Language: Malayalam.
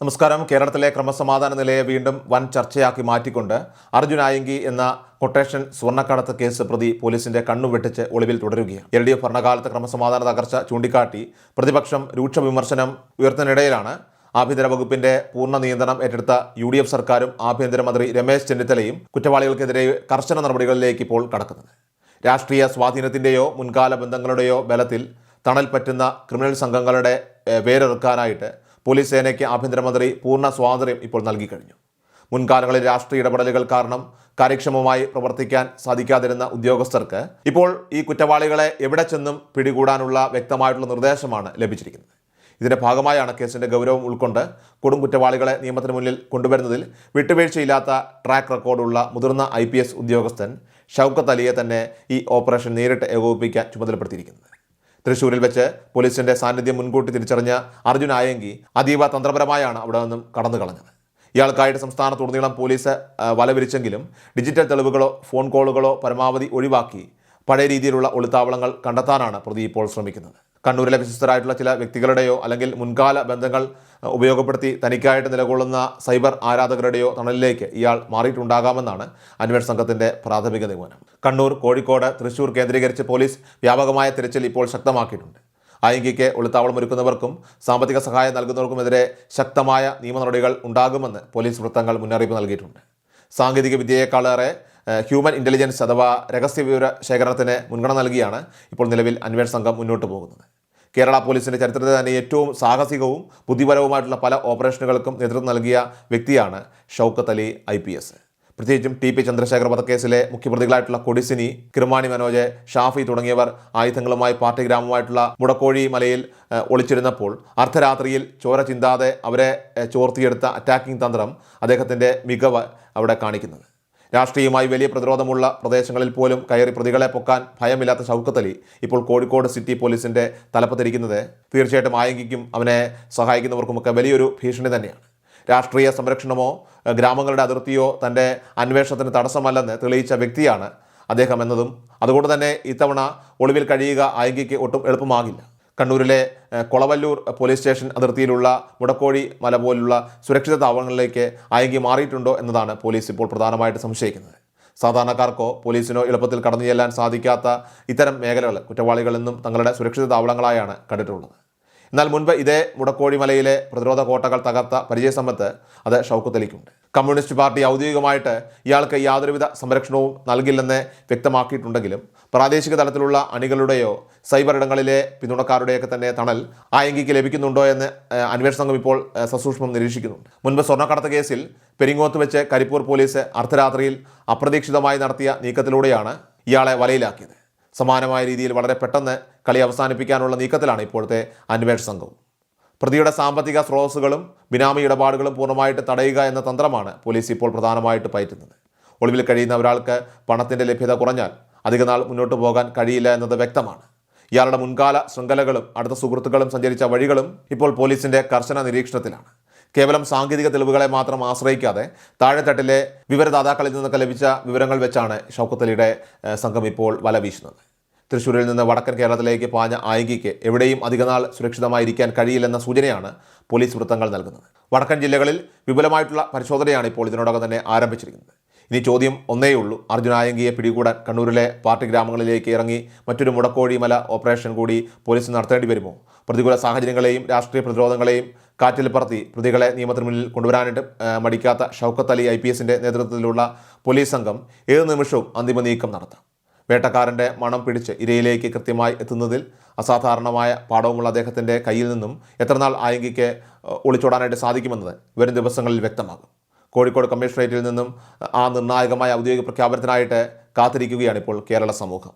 നമസ്കാരം. കേരളത്തിലെ ക്രമസമാധാന നിലയെ വീണ്ടും വൻ ചർച്ചയാക്കി മാറ്റിക്കൊണ്ട് അർജുൻ ആയങ്കി എന്ന കൊട്ടേഷൻ സ്വർണ്ണക്കടത്ത് കേസ് പ്രതി പോലീസിന്റെ കണ്ണു വെട്ടിച്ച് ഒളിവിൽ തുടരുകയാണ്. LDF ഭരണകാലത്ത് ക്രമസമാധാന തകർച്ച ചൂണ്ടിക്കാട്ടി പ്രതിപക്ഷം രൂക്ഷ വിമർശനം ഉയർത്തുന്നതിനിടയിലാണ് ആഭ്യന്തര വകുപ്പിന്റെ പൂർണ്ണ നിയന്ത്രണം ഏറ്റെടുത്ത UDF സർക്കാരും ആഭ്യന്തരമന്ത്രി രമേശ് ചെന്നിത്തലയും കുറ്റവാളികൾക്കെതിരെ കർശന നടപടികളിലേക്ക് ഇപ്പോൾ കടക്കുന്നത്. രാഷ്ട്രീയ സ്വാധീനത്തിന്റെയോ മുൻകാല ബന്ധങ്ങളുടെയോ ബലത്തിൽ തണൽ പറ്റുന്ന ക്രിമിനൽ സംഘങ്ങളുടെ വേരെറുക്കാനായിട്ട് പോലീസ് സേനയ്ക്ക് ആഭ്യന്തരമന്ത്രി പൂർണ്ണ സ്വാതന്ത്ര്യം ഇപ്പോൾ നൽകിക്കഴിഞ്ഞു. മുൻകാലങ്ങളിൽ രാഷ്ട്രീയ ഇടപെടലുകൾ കാരണം കാര്യക്ഷമമായി പ്രവർത്തിക്കാൻ സാധിക്കാതിരുന്ന ഉദ്യോഗസ്ഥർക്ക് ഇപ്പോൾ ഈ കുറ്റവാളികളെ എവിടെ ചെന്നും പിടികൂടാനുള്ള വ്യക്തമായിട്ടുള്ള നിർദ്ദേശമാണ് ലഭിച്ചിരിക്കുന്നത്. ഇതിന്റെ ഭാഗമായാണ് കേസിന്റെ ഗൗരവം ഉൾക്കൊണ്ട് കൊടും കുറ്റവാളികളെ നിയമത്തിന് മുന്നിൽ കൊണ്ടുവരുന്നതിൽ വിട്ടുവീഴ്ചയില്ലാത്ത ട്രാക്ക് റെക്കോർഡുള്ള മുതിർന്ന IPS ഉദ്യോഗസ്ഥൻ ഷൗക്കത്ത് അലിയെ തന്നെ ഈ ഓപ്പറേഷൻ നേരിട്ട് ഏകോപിപ്പിക്കാൻ ചുമതലപ്പെടുത്തിയിരിക്കുന്നത്. തൃശ്ശൂരിൽ വെച്ച് പോലീസിന്റെ സാന്നിധ്യം മുൻകൂട്ടി തിരിച്ചറിഞ്ഞ അർജുൻ ആയങ്കി അതീവ തന്ത്രപരമായാണ് അവിടെ നിന്നും കടന്നു കളഞ്ഞത്. ഇയാൾക്കായിട്ട് സംസ്ഥാനത്തുടനീളം പോലീസ് വലവിരിച്ചെങ്കിലും ഡിജിറ്റൽ തെളിവുകളോ ഫോൺ കോളുകളോ പരമാവധി ഒഴിവാക്കി പഴയ രീതിയിലുള്ള ഒളിത്താവളങ്ങൾ കണ്ടെത്താനാണ് പ്രതി ഇപ്പോൾ ശ്രമിക്കുന്നത്. കണ്ണൂരിലെ വിശ്വസ്തരായിട്ടുള്ള ചില വ്യക്തികളുടെയോ അല്ലെങ്കിൽ മുൻകാല ബന്ധങ്ങൾ ഉപയോഗപ്പെടുത്തി തനിക്കായിട്ട് നിലകൊള്ളുന്ന സൈബർ ആരാധകരുടെയോ തണലിലേക്ക് ഇയാൾ മാറിയിട്ടുണ്ടാകാമെന്നാണ് അന്വേഷണ സംഘത്തിന്റെ പ്രാഥമിക നിഗമനം. കണ്ണൂർ, കോഴിക്കോട്, തൃശ്ശൂർ കേന്ദ്രീകരിച്ച് പോലീസ് വ്യാപകമായ തിരച്ചിൽ ഇപ്പോൾ ശക്തമാക്കിയിട്ടുണ്ട്. ആയങ്കിക്ക് ഒളിത്താവളം ഒരുക്കുന്നവർക്കും സാമ്പത്തിക സഹായം നൽകുന്നവർക്കുമെതിരെ ശക്തമായ നിയമ നടപടികൾ ഉണ്ടാകുമെന്ന് പോലീസ് വൃത്തങ്ങൾ മുന്നറിയിപ്പ് നൽകിയിട്ടുണ്ട്. സാങ്കേതിക വിദ്യയേക്കാളേറെ ഹ്യൂമൻ ഇൻ്റലിജൻസ് അഥവാ രഹസ്യവിവര ശേഖരണത്തിന് മുൻഗണന നൽകിയാണ് ഇപ്പോൾ നിലവിൽ അന്വേഷണ സംഘം മുന്നോട്ട് പോകുന്നത്. കേരള പോലീസിൻ്റെ ചരിത്രത്തിൽ തന്നെ ഏറ്റവും സാഹസികവും ബുദ്ധിപരവുമായിട്ടുള്ള പല ഓപ്പറേഷനുകൾക്കും നേതൃത്വം നൽകിയ വ്യക്തിയാണ് ഷൗക്കത്ത് അലി IPS. പ്രത്യേകിച്ചും TP ചന്ദ്രശേഖർ വധക്കേസിലെ മുഖ്യപ്രതികളായിട്ടുള്ള കൊടിസിനി, കിർമാണി മനോജ്, ഷാഫി തുടങ്ങിയവർ ആയുധങ്ങളുമായി പാർട്ടി ഗ്രാമമായിട്ടുള്ള മുടക്കോഴി മലയിൽ ഒളിച്ചിരുന്നപ്പോൾ അർദ്ധരാത്രിയിൽ ചോര ചിന്താതെ അവരെ ചോർത്തിയെടുത്ത അറ്റാക്കിംഗ് തന്ത്രം അദ്ദേഹത്തിൻ്റെ മികവ് അവിടെ കാണിക്കുന്നത്. രാഷ്ട്രീയമായി വലിയ പ്രതിരോധമുള്ള പ്രദേശങ്ങളിൽ പോലും കയറി പ്രതികളെ പൊക്കാൻ ഭയമില്ലാത്ത ഷൗക്കത്ത് അലി ഇപ്പോൾ കോഴിക്കോട് സിറ്റി പോലീസിൻ്റെ തലപ്പത്തിരിക്കുന്നത് തീർച്ചയായിട്ടും ആയങ്കിക്കും അവനെ സഹായിക്കുന്നവർക്കുമൊക്കെ വലിയൊരു ഭീഷണി തന്നെയാണ്. രാഷ്ട്രീയ സംരക്ഷണമോ ഗ്രാമങ്ങളുടെ അതിർത്തിയോ തൻ്റെ അന്വേഷണത്തിന് തടസ്സമല്ലെന്ന് തെളിയിച്ച വ്യക്തിയാണ് അദ്ദേഹം എന്നതും അതുകൊണ്ട് തന്നെ ഇത്തവണ ഒളിവിൽ കഴിയുക ആയങ്കിക്ക് ഒട്ടും എളുപ്പമാകില്ല. കണ്ണൂരിലെ കൊളവല്ലൂർ പോലീസ് സ്റ്റേഷൻ അതിർത്തിയിലുള്ള മുടക്കോഴി മല പോലുള്ള സുരക്ഷിത താവളങ്ങളിലേക്ക് ആയങ്കി മാറിയിട്ടുണ്ടോ എന്നതാണ് പോലീസ് ഇപ്പോൾ പ്രധാനമായിട്ട് സംശയിക്കുന്നത്. സാധാരണക്കാർക്കോ പോലീസിനോ എളുപ്പത്തിൽ കടന്നു ചെല്ലാൻ സാധിക്കാത്ത ഇത്തരം മേഖലകൾ കുറ്റവാളികൾ എന്നും തങ്ങളുടെ സുരക്ഷിത താവളങ്ങളായാണ് കണ്ടിട്ടുള്ളത്. എന്നാൽ മുൻപ് ഇതേ മുടക്കോഴി മലയിലെ പ്രതിരോധ കോട്ടകൾ തകർത്ത പരിചയസമ്പത്ത് അത് ഷൗക്കത്ത് അലിക്കുണ്ട്. കമ്മ്യൂണിസ്റ്റ് പാർട്ടി ഔദ്യോഗികമായിട്ട് ഇയാൾക്ക് യാതൊരുവിധ സംരക്ഷണവും നൽകില്ലെന്ന് വ്യക്തമാക്കിയിട്ടുണ്ടെങ്കിലും പ്രാദേശിക തലത്തിലുള്ള അണികളുടെയോ സൈബർ ഇടങ്ങളിലെ പിന്തുണക്കാരുടെയൊക്കെ തന്നെ തണൽ ആയങ്കിക്ക് ലഭിക്കുന്നുണ്ടോ എന്ന് അന്വേഷണ സംഘം ഇപ്പോൾ സസൂക്ഷ്മം നിരീക്ഷിക്കുന്നുണ്ട്. മുൻപ് സ്വർണ്ണക്കടത്ത് കേസിൽ പെരിങ്ങോത്ത് വെച്ച് കരിപ്പൂർ പോലീസ് അർദ്ധരാത്രിയിൽ അപ്രതീക്ഷിതമായി നടത്തിയ നീക്കത്തിലൂടെയാണ് ഇയാളെ വലയിലാക്കിയത്. സമാനമായ രീതിയിൽ വളരെ പെട്ടെന്ന് കളി അവസാനിപ്പിക്കാനുള്ള നീക്കത്തിലാണ് ഇപ്പോഴത്തെ അന്വേഷണ സംഘവും. പ്രതിയുടെ സാമ്പത്തിക സ്രോതസ്സുകളും ബിനാമി ഇടപാടുകളും പൂർണ്ണമായിട്ട് തടയുക എന്ന തന്ത്രമാണ് പോലീസ് ഇപ്പോൾ പ്രധാനമായിട്ട് പയറ്റുന്നത്. ഒളിവിൽ കഴിയുന്ന ഒരാൾക്ക് പണത്തിൻ്റെ ലഭ്യത കുറഞ്ഞാൽ അധികനാൾ മുന്നോട്ട് പോകാൻ കഴിയില്ല എന്നത് വ്യക്തമാണ്. ഇയാളുടെ മുൻകാല ശൃംഖലകളും അടുത്ത സുഹൃത്തുക്കളും സഞ്ചരിച്ച വഴികളും ഇപ്പോൾ പോലീസിൻ്റെ കർശന നിരീക്ഷണത്തിലാണ്. കേവലം സാങ്കേതിക തെളിവുകളെ മാത്രം ആശ്രയിക്കാതെ താഴെത്തട്ടിലെ വിവരദാതാക്കളിൽ നിന്നൊക്കെ ലഭിച്ച വിവരങ്ങൾ വെച്ചാണ് ഷൗക്കത്ത് അലിയുടെ സംഘം ഇപ്പോൾ വല വീശുന്നത്. തൃശ്ശൂരിൽ നിന്ന് വടക്കൻ കേരളത്തിലേക്ക് പാഞ്ഞ ആയങ്കിക്ക് എവിടെയും അധികനാൾ സുരക്ഷിതമായിരിക്കാൻ കഴിയില്ലെന്ന സൂചനയാണ് പോലീസ് വൃത്തങ്ങൾ നൽകുന്നത്. വടക്കൻ ജില്ലകളിൽ വിപുലമായിട്ടുള്ള പരിശോധനയാണ് ഇപ്പോൾ ഇതിനോടകം തന്നെ ആരംഭിച്ചിരിക്കുന്നത്. ഇനി ചോദ്യം ഒന്നേയുള്ളൂ, അർജുൻ ആയങ്കിയെ പിടികൂടാൻ കണ്ണൂരിലെ പാർട്ടി ഗ്രാമങ്ങളിലേക്ക് ഇറങ്ങി മറ്റൊരു മുടക്കോഴി മല ഓപ്പറേഷൻ കൂടി പോലീസ് നടത്തേണ്ടി വരുമോ? പ്രതികൂല സാഹചര്യങ്ങളെയും രാഷ്ട്രീയ പ്രതിരോധങ്ങളെയും കാറ്റിൽ പറത്തി പ്രതികളെ നിയമത്തിന് മുന്നിൽ കൊണ്ടുവരാനായിട്ട് മടിക്കാത്ത ഷൗക്കത്ത് അലി IPSന്റെ നേതൃത്വത്തിലുള്ള പോലീസ് സംഘം ഏത് നിമിഷവും അന്തിമ നീക്കം നടത്താം. വേട്ടക്കാരൻ്റെ മണം പിടിച്ച് ഇരയിലേക്ക് കൃത്യമായി എത്തുന്നതിൽ അസാധാരണമായ പാഠവുമുള്ള അദ്ദേഹത്തിൻ്റെ കയ്യിൽ നിന്നും എത്രനാൾ ആയങ്കിക്ക് ഒളിച്ചോടാനായിട്ട് സാധിക്കുമെന്നത് വരും ദിവസങ്ങളിൽ വ്യക്തമാകും. കോഴിക്കോട് കമ്മീഷണറേറ്റിൽ നിന്നും ആ നിർണായകമായ ഔദ്യോഗിക പ്രഖ്യാപനത്തിനായിട്ട് കാത്തിരിക്കുകയാണ് ഇപ്പോൾ കേരള സമൂഹം.